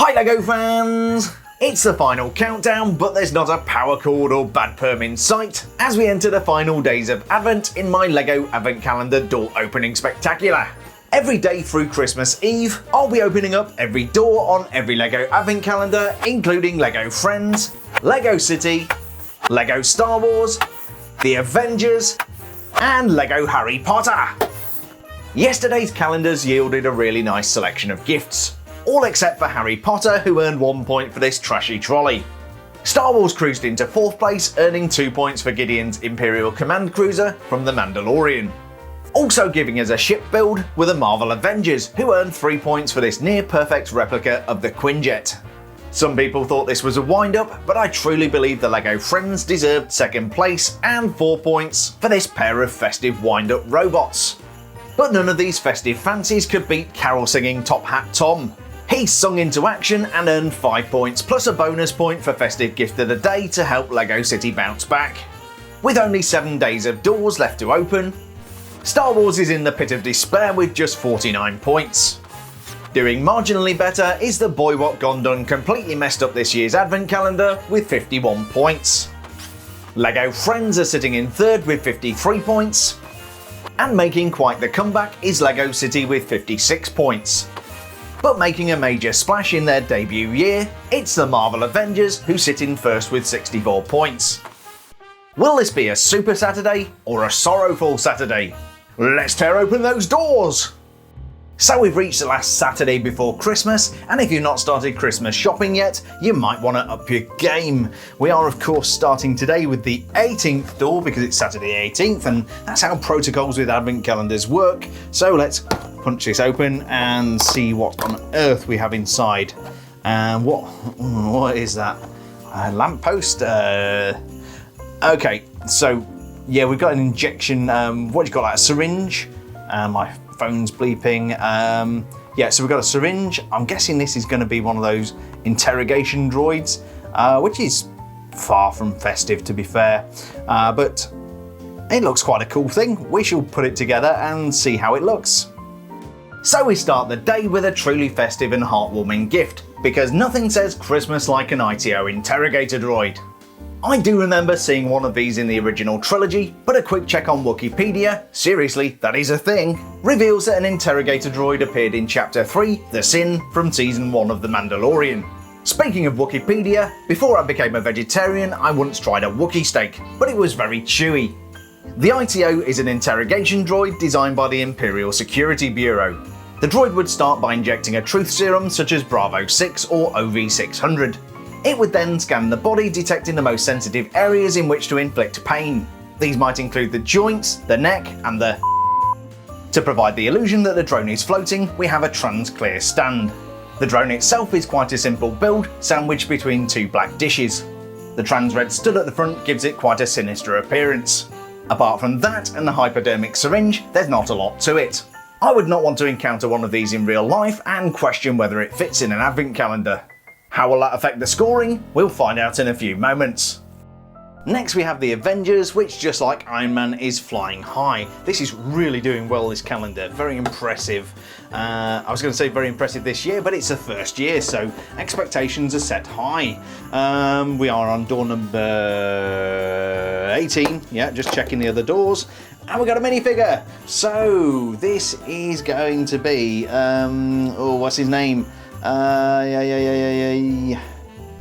Hi LEGO fans! It's the final countdown, but there's not a power cord or bad perm in sight as we enter the final days of Advent in my LEGO Advent Calendar door opening spectacular. Every day through Christmas Eve, I'll be opening up every door on every LEGO Advent Calendar, including LEGO Friends, LEGO City, LEGO Star Wars, the Avengers, and LEGO Harry Potter. Yesterday's calendars yielded a really nice selection of gifts, all except for Harry Potter, who earned 1 point for this trashy trolley. Star Wars cruised into 4th place, earning 2 points for Gideon's Imperial Command Cruiser from The Mandalorian. Also giving us a ship build were the Marvel Avengers, who earned 3 points for this near-perfect replica of the Quinjet. Some people thought this was a wind-up, but I truly believe the LEGO Friends deserved 2nd place and 4 points for this pair of festive wind-up robots. But none of these festive fancies could beat carol-singing Top Hat Tom. He sung into action and earned 5 points plus a bonus point for Festive Gift of the Day to help LEGO City bounce back. With only 7 days of doors left to open, Star Wars is in the pit of despair with just 49 points. Doing marginally better is the Boy What Gone Done completely messed up this year's Advent Calendar with 51 points. LEGO Friends are sitting in 3rd with 53 points. And making quite the comeback is LEGO City with 56 points. But making a major splash in their debut year, it's the Marvel Avengers who sit in 1st with 64 points. Will this be a Super Saturday or a sorrowful Saturday? Let's tear open those doors! So we've reached the last Saturday before Christmas, and if you've not started Christmas shopping yet, you might want to up your game. We are of course starting today with the 18th door because it's Saturday 18th, and that's how protocols with Advent calendars work. So let's punch this open and see what on earth we have inside. And what is that? A lamppost? Okay, so yeah, we've got an injection, what do you call that, a syringe? My phone's bleeping. Yeah, so we've got a syringe. I'm guessing this is going to be one of those interrogation droids, which is far from festive to be fair, but it looks quite a cool thing. We shall put it together and see how it looks. So we start the day with a truly festive and heartwarming gift, because nothing says Christmas like an ITO interrogator droid. I do remember seeing one of these in the original trilogy, but a quick check on Wikipedia, seriously, that is a thing, reveals that an interrogator droid appeared in Chapter 3, The Sin, from Season 1 of The Mandalorian. Speaking of Wikipedia, before I became a vegetarian, I once tried a Wookiee steak, but it was very chewy. The ITO is an interrogation droid designed by the Imperial Security Bureau. The droid would start by injecting a truth serum such as Bravo 6 or OV600. It would then scan the body, detecting the most sensitive areas in which to inflict pain. These might include the joints, the neck, and the To provide the illusion that the drone is floating, we have a trans-clear stand. The drone itself is quite a simple build, sandwiched between 2 black dishes. The trans-red stud at the front gives it quite a sinister appearance. Apart from that and the hypodermic syringe, there's not a lot to it. I would not want to encounter one of these in real life and question whether it fits in an advent calendar. How will that affect the scoring? We'll find out in a few moments. Next we have the Avengers, which just like Iron Man is flying high. This is really doing well, this calendar, very impressive. I was going to say very impressive this year, but it's the first year, so expectations are set high. We are on door number 18, yeah, just checking the other doors. And we got a minifigure. So this is going to be, what's his name?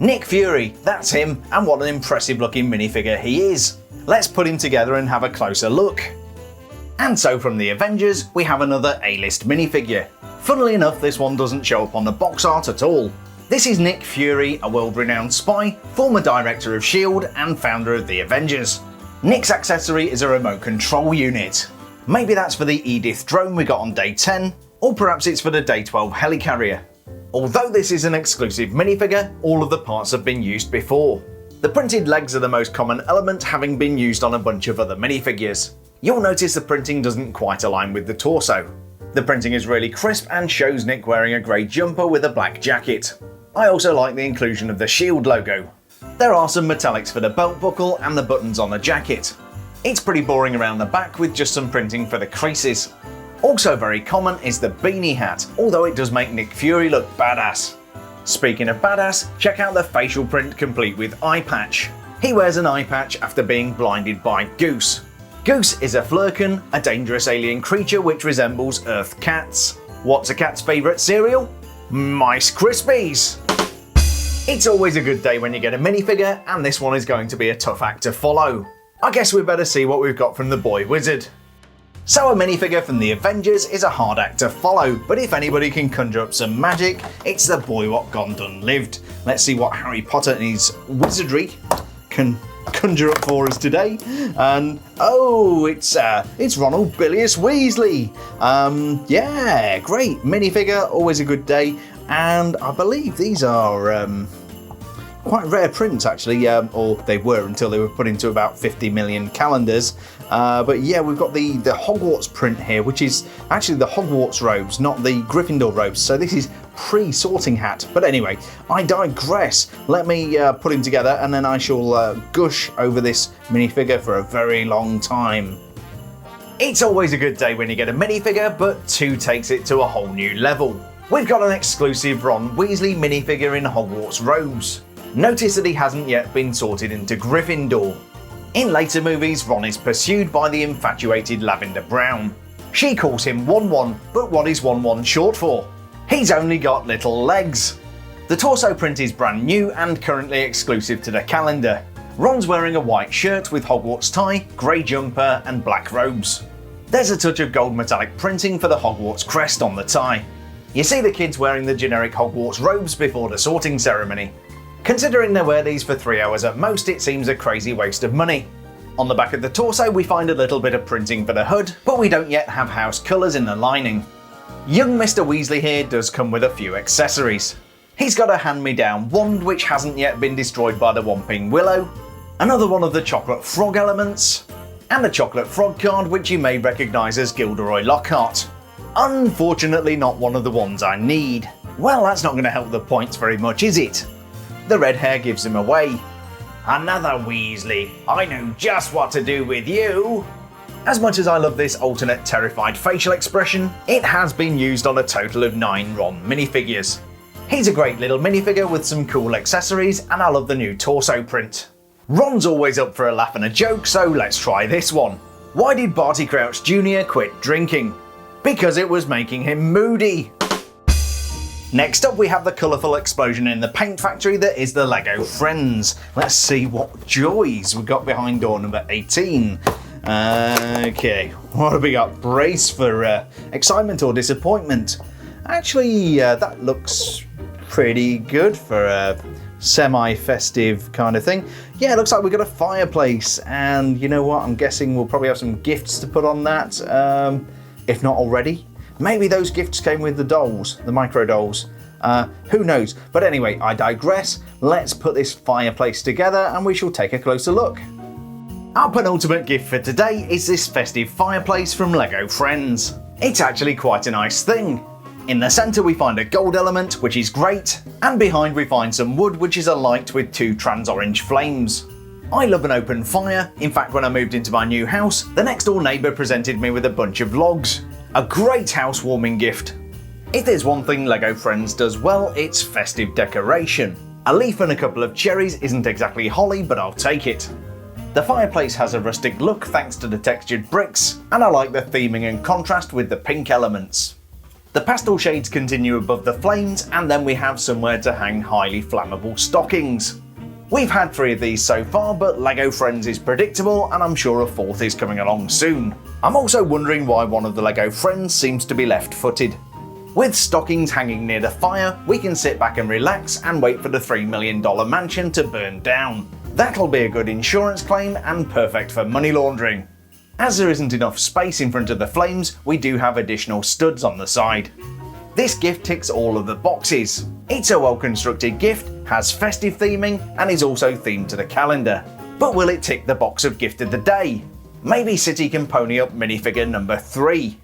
Nick Fury, that's him, and what an impressive looking minifigure he is. Let's put him together and have a closer look. And so from the Avengers, we have another A-list minifigure. Funnily enough, this one doesn't show up on the box art at all. This is Nick Fury, a world-renowned spy, former director of S.H.I.E.L.D. and founder of the Avengers. Nick's accessory is a remote control unit. Maybe that's for the Edith drone we got on day 10, or perhaps it's for the day 12 helicarrier. Although this is an exclusive minifigure, all of the parts have been used before. The printed legs are the most common element, having been used on a bunch of other minifigures. You'll notice the printing doesn't quite align with the torso. The printing is really crisp and shows Nick wearing a grey jumper with a black jacket. I also like the inclusion of the S.H.I.E.L.D. logo. There are some metallics for the belt buckle and the buttons on the jacket. It's pretty boring around the back with just some printing for the creases. Also very common is the beanie hat, although it does make Nick Fury look badass. Speaking of badass, check out the facial print complete with eye patch. He wears an eye patch after being blinded by Goose. Goose is a flurkin, a dangerous alien creature which resembles Earth cats. What's a cat's favourite cereal? Mice Krispies! It's always a good day when you get a minifigure, and this one is going to be a tough act to follow. I guess we better see what we've got from the boy wizard. So a minifigure from the Avengers is a hard act to follow, but if anybody can conjure up some magic, it's the boy what gone done lived. Let's see what Harry Potter and his wizardry can conjure up for us today. And oh, it's Ronald Bilious Weasley. Yeah, great minifigure, always a good day. And I believe these are quite rare prints actually, or they were until they were put into about 50 million calendars. But yeah, we've got the Hogwarts print here, which is actually the Hogwarts robes, not the Gryffindor robes. So this is pre-sorting hat. But anyway, I digress. Let me put him together and then I shall gush over this minifigure for a very long time. It's always a good day when you get a minifigure, but 2 takes it to a whole new level. We've got an exclusive Ron Weasley minifigure in Hogwarts robes. Notice that he hasn't yet been sorted into Gryffindor. In later movies, Ron is pursued by the infatuated Lavender Brown. She calls him 1-1, but what is 1-1 short for? He's only got little legs. The torso print is brand new and currently exclusive to the calendar. Ron's wearing a white shirt with Hogwarts tie, grey jumper and black robes. There's a touch of gold metallic printing for the Hogwarts crest on the tie. You see the kids wearing the generic Hogwarts robes before the sorting ceremony. Considering they wear these for 3 hours at most, it seems a crazy waste of money. On the back of the torso we find a little bit of printing for the hood, but we don't yet have house colours in the lining. Young Mr. Weasley here does come with a few accessories. He's got a hand-me-down wand which hasn't yet been destroyed by the Whomping Willow, another one of the chocolate frog elements, and a chocolate frog card which you may recognise as Gilderoy Lockhart. Unfortunately not one of the ones I need. Well, that's not going to help the points very much, is it? The red hair gives him away. Another Weasley, I know just what to do with you. As much as I love this alternate terrified facial expression, it has been used on a total of 9 Ron minifigures. He's a great little minifigure with some cool accessories, and I love the new torso print. Ron's always up for a laugh and a joke, so let's try this one. Why did Barty Crouch Jr. quit drinking? Because it was making him moody. Next up we have the colourful explosion in the paint factory that is the Lego Friends. Let's see what joys we got behind door number 18. Okay, what have we got? Brace for excitement or disappointment. Actually, that looks pretty good for a semi-festive kind of thing. Yeah, it looks like we've got a fireplace, and you know what? I'm guessing we'll probably have some gifts to put on that, if not already. Maybe those gifts came with the dolls, the micro dolls. Who knows? But anyway, I digress. Let's put this fireplace together and we shall take a closer look. Our penultimate gift for today is this festive fireplace from Lego Friends. It's actually quite a nice thing. In the centre we find a gold element, which is great, and behind we find some wood, which is alight with 2 trans-orange flames. I love an open fire. In fact, when I moved into my new house, the next door neighbour presented me with a bunch of logs. A great housewarming gift. If there's one thing Lego Friends does well, it's festive decoration. A leaf and a couple of cherries isn't exactly holly, but I'll take it. The fireplace has a rustic look thanks to the textured bricks, and I like the theming and contrast with the pink elements. The pastel shades continue above the flames, and then we have somewhere to hang highly flammable stockings. We've had 3 of these so far, but Lego Friends is predictable, and I'm sure a 4th is coming along soon. I'm also wondering why one of the Lego Friends seems to be left-footed. With stockings hanging near the fire, we can sit back and relax and wait for the $3 million mansion to burn down. That'll be a good insurance claim and perfect for money laundering. As there isn't enough space in front of the flames, we do have additional studs on the side. This gift ticks all of the boxes. It's a well-constructed gift, has festive theming, and is also themed to the calendar. But will it tick the box of gift of the day? Maybe City can pony up minifigure number 3.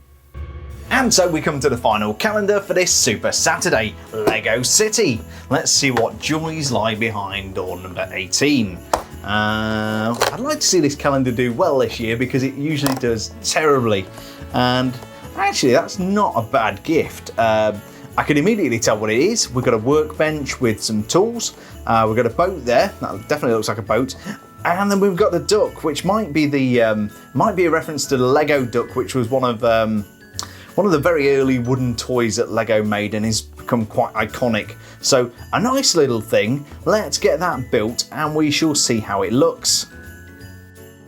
And so we come to the final calendar for this Super Saturday, Lego City. Let's see what joys lie behind door number 18. I'd like to see this calendar do well this year because it usually does terribly. And actually that's not a bad gift. I can immediately tell what it is. We've got a workbench with some tools. We've got a boat there. That definitely looks like a boat. And then we've got the duck, which might be a reference to the Lego duck, which was one of the very early wooden toys that Lego made and has become quite iconic. So a nice little thing. Let's get that built and we shall see how it looks.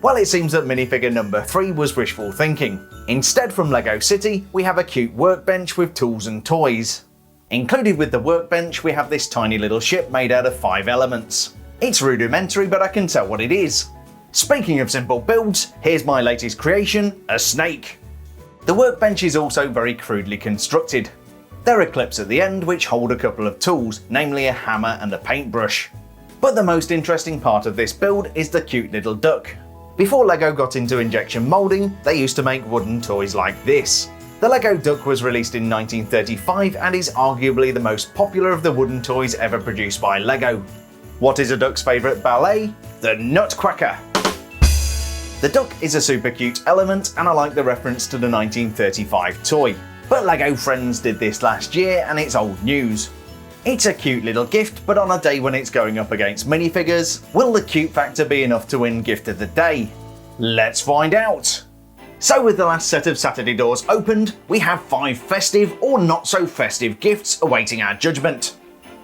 Well, it seems that minifigure number 3 was wishful thinking. Instead, from Lego City, we have a cute workbench with tools and toys. Included with the workbench, we have this tiny little ship made out of 5 elements. It's rudimentary, but I can tell what it is. Speaking of simple builds, here's my latest creation, a snake. The workbench is also very crudely constructed. There are clips at the end which hold a couple of tools, namely a hammer and a paintbrush. But the most interesting part of this build is the cute little duck. Before Lego got into injection moulding, they used to make wooden toys like this. The Lego duck was released in 1935 and is arguably the most popular of the wooden toys ever produced by Lego. What is a duck's favourite ballet? The Nutcracker. The duck is a super cute element and I like the reference to the 1935 toy. But Lego Friends did this last year and it's old news. It's a cute little gift, but on a day when it's going up against minifigures, will the cute factor be enough to win Gift of the Day? Let's find out! So with the last set of Saturday doors opened, we have 5 festive or not so festive gifts awaiting our judgment.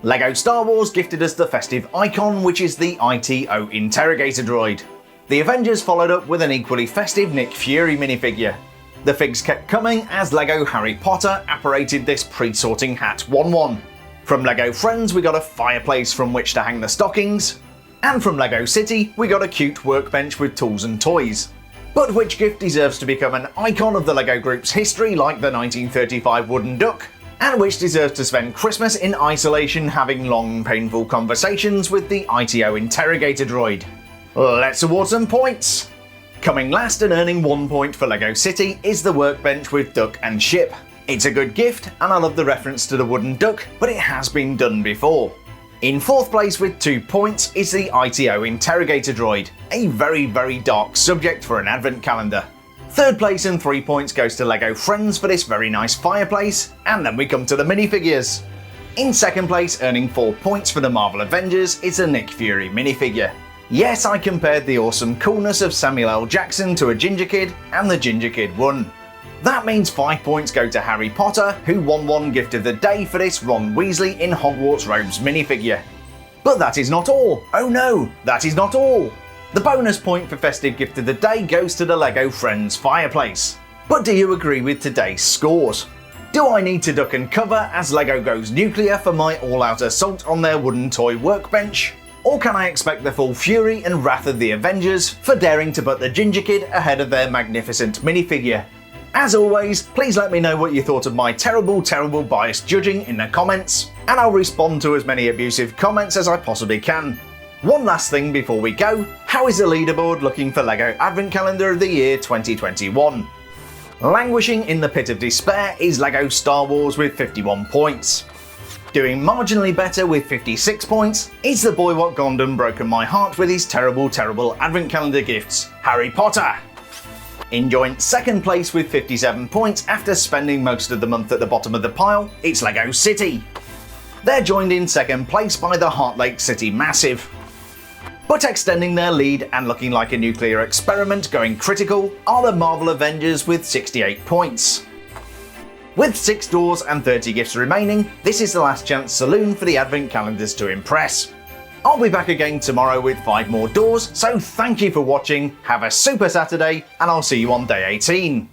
Lego Star Wars gifted us the festive icon, which is the ITO Interrogator Droid. The Avengers followed up with an equally festive Nick Fury minifigure. The figs kept coming as Lego Harry Potter apparated this pre-sorting hat 1-1. From Lego Friends we got a fireplace from which to hang the stockings, and from Lego City we got a cute workbench with tools and toys. But which gift deserves to become an icon of the Lego group's history like the 1935 wooden duck, and which deserves to spend Christmas in isolation having long painful conversations with the ITO Interrogator Droid? Let's award some points! Coming last and earning 1 point for Lego City is the workbench with duck and ship. It's a good gift and I love the reference to the wooden duck, but it has been done before. In 4th place with 2 points is the ITO Interrogator Droid, a very dark subject for an advent calendar. 3rd place and 3 points goes to Lego Friends for this very nice fireplace, and then we come to the minifigures. In 2nd place, earning 4 points for the Marvel Avengers, is a Nick Fury minifigure. Yes, I compared the awesome coolness of Samuel L. Jackson to a ginger kid, and the ginger kid won. That means 5 points go to Harry Potter, who won 1 gift of the day for this Ron Weasley in Hogwarts robes minifigure. But that is not all. Oh no, that is not all. The bonus point for festive gift of the day goes to the Lego Friends fireplace. But do you agree with today's scores? Do I need to duck and cover as Lego goes nuclear for my all-out assault on their wooden toy workbench? Or can I expect the full fury and wrath of the Avengers for daring to put the ginger kid ahead of their magnificent minifigure? As always, please let me know what you thought of my terrible biased judging in the comments, and I'll respond to as many abusive comments as I possibly can. One last thing before we go, how is the leaderboard looking for LEGO Advent Calendar of the Year 2021? Languishing in the pit of despair is LEGO Star Wars with 51 points. Doing marginally better with 56 points is the boy what Gondom broken my heart with his terrible Advent Calendar gifts, Harry Potter. In joint second place with 57 points after spending most of the month at the bottom of the pile, it's LEGO City. They're joined in second place by the Heart Lake City Massive. But extending their lead and looking like a nuclear experiment going critical are the Marvel Avengers with 68 points. With 6 doors and 30 gifts remaining, this is the last chance saloon for the Advent Calendars to impress. I'll be back again tomorrow with 5 more doors, so thank you for watching, have a super Saturday, and I'll see you on day 18.